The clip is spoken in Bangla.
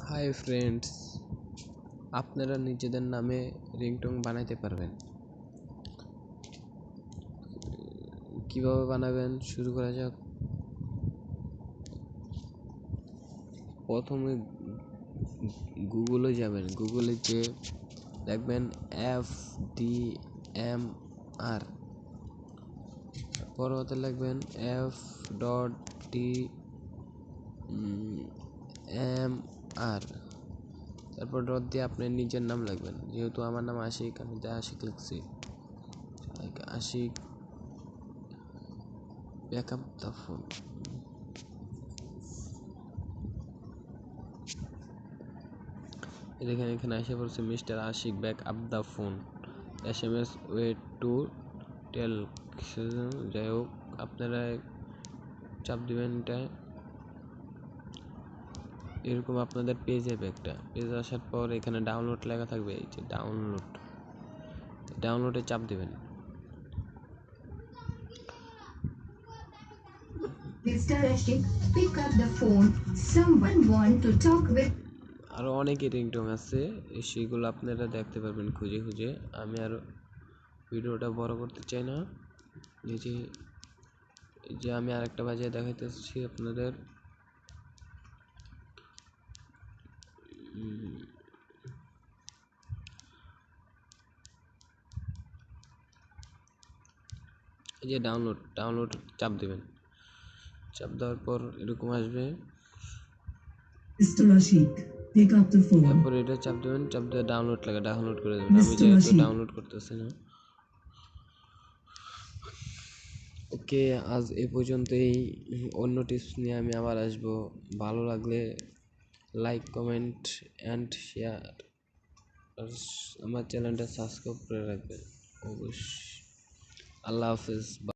হাই ফ্রেন্ডস, আপনারা নিজেদের নামে রিংটোন বানাইতে পারবেন। কিভাবে বানাবেন শুরু করা যাক। প্রথমে গুগলে যাবেন, গুগলে যে দেখবেন FDMR, পরবর্তী লিখবেন F.DMR, তারপর ডট দিয়ে আপনার নিজের নাম লিখবেন। যেহেতু আমার নাম আশিক, আমি আশিক লিখছি। Ashiq back up the phone. এখানে এসে পড়ছে mister Ashiq back up the phone, SMS wait to tell. যাই হোক, আপনারা চাপ দিবেন এটা। এরকম আপনাদের পেজ যাবে, একটা পেজ আসার পর এখানে ডাউনলোড লেখা থাকবে। এই যে ডাউনলোডে চাপ দিবেন। Mr. Ashik, pick up the phone. Someone want to talk with. আরও অনেক রিংটোন আছে, সেগুলো আপনারা দেখতে পারবেন খুঁজে খুঁজে। আমি আর ভিডিওটা বড় করতে চাই না। এই যে আমি আরেকটা বাজিয়ে দেখাইতেছি আপনাদের। এই যে ডাউনলোড চাপ দিবেন। চাপ দেওয়ার পর এরকম আসবে। Mr. Ashik, pick up the phone. তারপর এটা চাপ দেবেন, চাপ দিয়ে ডাউনলোড করে দেবেন। আমি যেহেতু ডাউনলোড করতেছি না। ওকে, আজ এ পর্যন্তই। অন্য টিপস নিয়ে আমি আবার আসবো। ভালো লাগলে লাইক, কমেন্ট অ্যান্ড শেয়ার। আর আমার চ্যানেলটা সাবস্ক্রাইব করে রাখবেন অবশ্যই। আল্লাহ হাফেজ।